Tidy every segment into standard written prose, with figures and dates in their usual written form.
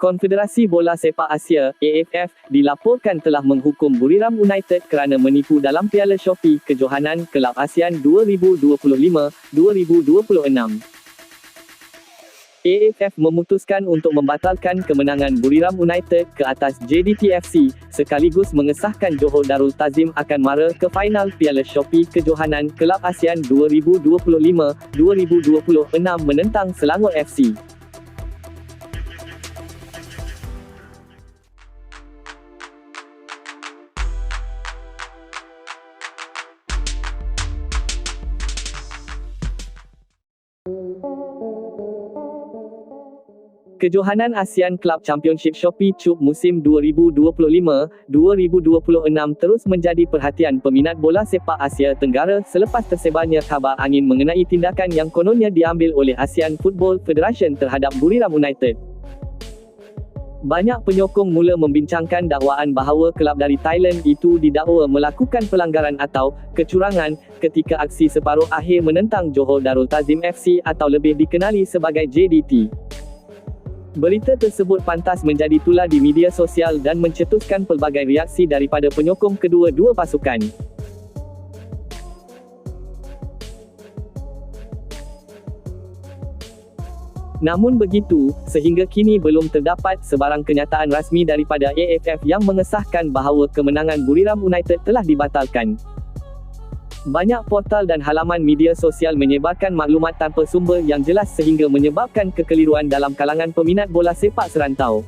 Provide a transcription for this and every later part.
Konfederasi Bola Sepak Asia (AFF) dilaporkan telah menghukum Buriram United kerana menipu dalam Piala Shopee Kejohanan Kelab ASEAN 2025-2026. AFF memutuskan untuk membatalkan kemenangan Buriram United ke atas JDT FC, sekaligus mengesahkan Johor Darul Ta'zim akan mara ke final Piala Shopee Kejohanan Kelab ASEAN 2025-2026 menentang Selangor FC. Kejohanan ASEAN Club Championship Shopee Cup musim 2025-2026 terus menjadi perhatian peminat bola sepak Asia Tenggara selepas tersebarnya khabar angin mengenai tindakan yang kononnya diambil oleh ASEAN Football Federation terhadap Buriram United. Banyak penyokong mula membincangkan dakwaan bahawa kelab dari Thailand itu didakwa melakukan pelanggaran atau kecurangan ketika aksi separuh akhir menentang Johor Darul Ta'zim FC atau lebih dikenali sebagai JDT. Berita tersebut pantas menjadi tular di media sosial dan mencetuskan pelbagai reaksi daripada penyokong kedua-dua pasukan. Namun begitu, sehingga kini belum terdapat sebarang kenyataan rasmi daripada AFF yang mengesahkan bahawa kemenangan Buriram United telah dibatalkan. Banyak portal dan halaman media sosial menyebarkan maklumat tanpa sumber yang jelas sehingga menyebabkan kekeliruan dalam kalangan peminat bola sepak serantau.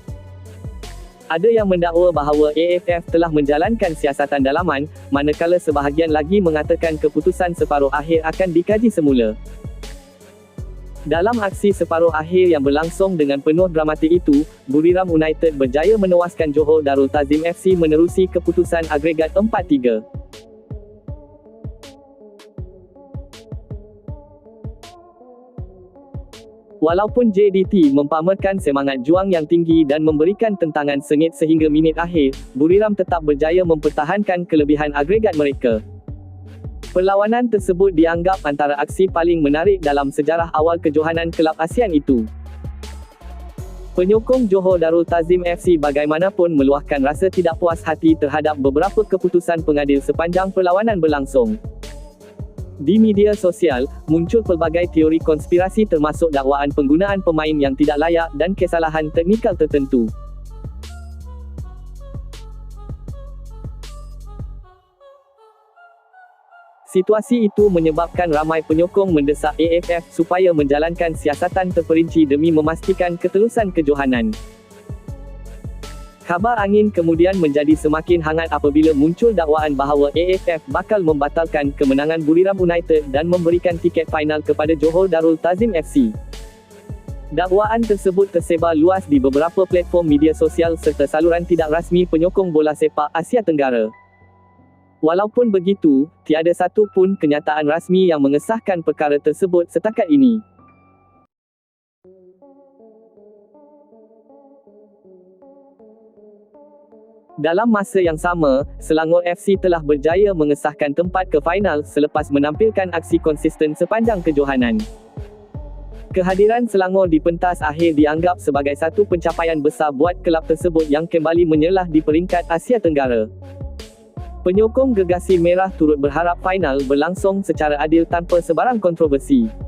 Ada yang mendakwa bahawa AFF telah menjalankan siasatan dalaman, manakala sebahagian lagi mengatakan keputusan separuh akhir akan dikaji semula. Dalam aksi separuh akhir yang berlangsung dengan penuh dramatik itu, Buriram United berjaya menewaskan Johor Darul Ta'zim FC menerusi keputusan agregat 4-3. Walaupun JDT mempamerkan semangat juang yang tinggi dan memberikan tentangan sengit sehingga minit akhir, Buriram tetap berjaya mempertahankan kelebihan agregat mereka. Perlawanan tersebut dianggap antara aksi paling menarik dalam sejarah awal kejohanan kelab ASEAN itu. Penyokong Johor Darul Ta'zim FC bagaimanapun meluahkan rasa tidak puas hati terhadap beberapa keputusan pengadil sepanjang perlawanan berlangsung. Di media sosial, muncul pelbagai teori konspirasi termasuk dakwaan penggunaan pemain yang tidak layak dan kesalahan teknikal tertentu. Situasi itu menyebabkan ramai penyokong mendesak AFF supaya menjalankan siasatan terperinci demi memastikan keterusan kejohanan. Khabar angin kemudian menjadi semakin hangat apabila muncul dakwaan bahawa AFF bakal membatalkan kemenangan Buriram United dan memberikan tiket final kepada Johor Darul Ta'zim FC. Dakwaan tersebut tersebar luas di beberapa platform media sosial serta saluran tidak rasmi penyokong bola sepak Asia Tenggara. Walaupun begitu, tiada satu pun kenyataan rasmi yang mengesahkan perkara tersebut setakat ini. Dalam masa yang sama, Selangor FC telah berjaya mengesahkan tempat ke final selepas menampilkan aksi konsisten sepanjang kejohanan. Kehadiran Selangor di pentas akhir dianggap sebagai satu pencapaian besar buat kelab tersebut yang kembali menyelah di peringkat Asia Tenggara. Penyokong Gegasi Merah turut berharap final berlangsung secara adil tanpa sebarang kontroversi.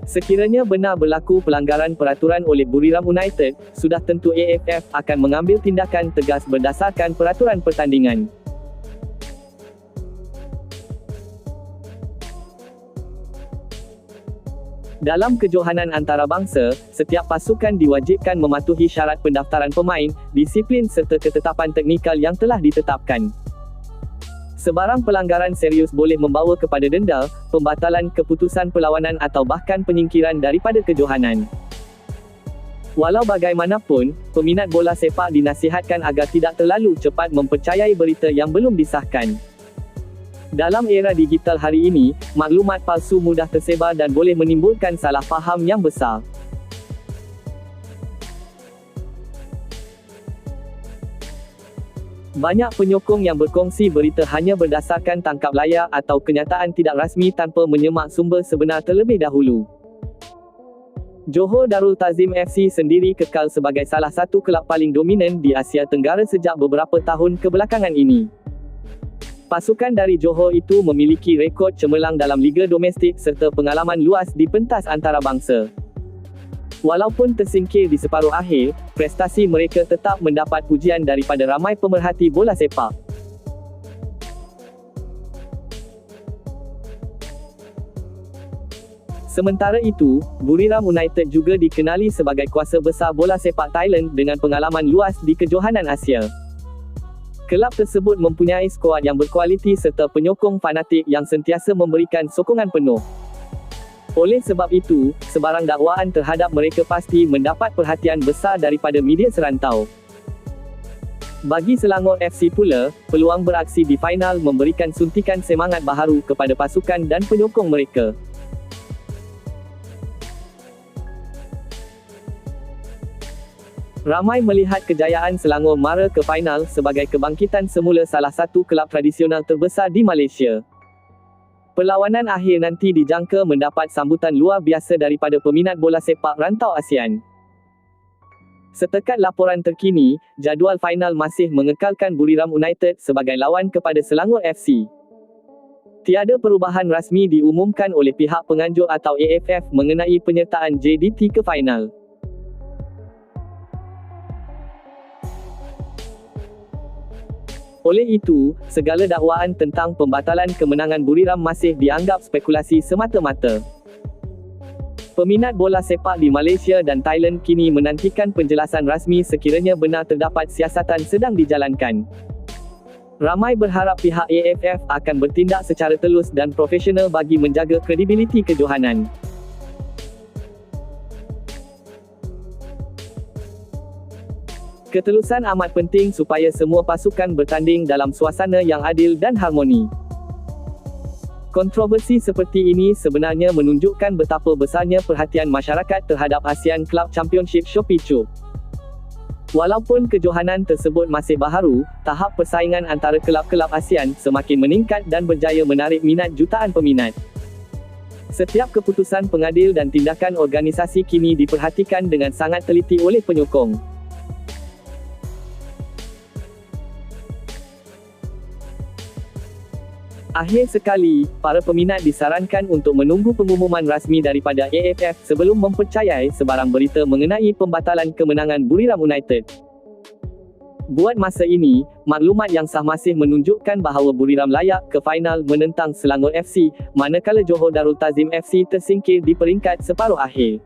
Sekiranya benar berlaku pelanggaran peraturan oleh Buriram United, sudah tentu AFF akan mengambil tindakan tegas berdasarkan peraturan pertandingan. Dalam kejohanan antarabangsa, setiap pasukan diwajibkan mematuhi syarat pendaftaran pemain, disiplin serta ketetapan teknikal yang telah ditetapkan. Sebarang pelanggaran serius boleh membawa kepada denda, pembatalan keputusan perlawanan atau bahkan penyingkiran daripada kejohanan. Walau bagaimanapun, peminat bola sepak dinasihatkan agar tidak terlalu cepat mempercayai berita yang belum disahkan. Dalam era digital hari ini, maklumat palsu mudah tersebar dan boleh menimbulkan salah faham yang besar. Banyak penyokong yang berkongsi berita hanya berdasarkan tangkap layar atau kenyataan tidak rasmi tanpa menyemak sumber sebenar terlebih dahulu. Johor Darul Ta'zim FC sendiri kekal sebagai salah satu kelab paling dominan di Asia Tenggara sejak beberapa tahun kebelakangan ini. Pasukan dari Johor itu memiliki rekod cemerlang dalam liga domestik serta pengalaman luas di pentas antarabangsa. Walaupun tersingkir di separuh akhir, prestasi mereka tetap mendapat pujian daripada ramai pemerhati bola sepak. Sementara itu, Buriram United juga dikenali sebagai kuasa besar bola sepak Thailand dengan pengalaman luas di kejohanan Asia. Kelab tersebut mempunyai skuad yang berkualiti serta penyokong fanatik yang sentiasa memberikan sokongan penuh. Oleh sebab itu, sebarang dakwaan terhadap mereka pasti mendapat perhatian besar daripada media serantau. Bagi Selangor FC pula, peluang beraksi di final memberikan suntikan semangat baharu kepada pasukan dan penyokong mereka. Ramai melihat kejayaan Selangor mara ke final sebagai kebangkitan semula salah satu kelab tradisional terbesar di Malaysia. Perlawanan akhir nanti dijangka mendapat sambutan luar biasa daripada peminat bola sepak rantau ASEAN. Setakat laporan terkini, jadual final masih mengekalkan Buriram United sebagai lawan kepada Selangor FC. Tiada perubahan rasmi diumumkan oleh pihak penganjur atau AFF mengenai penyertaan JDT ke final. Oleh itu, segala dakwaan tentang pembatalan kemenangan Buriram masih dianggap spekulasi semata-mata. Peminat bola sepak di Malaysia dan Thailand kini menantikan penjelasan rasmi sekiranya benar terdapat siasatan sedang dijalankan. Ramai berharap pihak AFF akan bertindak secara telus dan profesional bagi menjaga kredibiliti kejohanan. Ketelusan amat penting supaya semua pasukan bertanding dalam suasana yang adil dan harmoni. Kontroversi seperti ini sebenarnya menunjukkan betapa besarnya perhatian masyarakat terhadap ASEAN Club Championship Shopee Cup. Walaupun kejohanan tersebut masih baharu, tahap persaingan antara kelab-kelab ASEAN semakin meningkat dan berjaya menarik minat jutaan peminat. Setiap keputusan pengadil dan tindakan organisasi kini diperhatikan dengan sangat teliti oleh penyokong. Akhir sekali, para peminat disarankan untuk menunggu pengumuman rasmi daripada AFF sebelum mempercayai sebarang berita mengenai pembatalan kemenangan Buriram United. Buat masa ini, maklumat yang sah masih menunjukkan bahawa Buriram layak ke final menentang Selangor FC, manakala Johor Darul Ta'zim FC tersingkir di peringkat separuh akhir.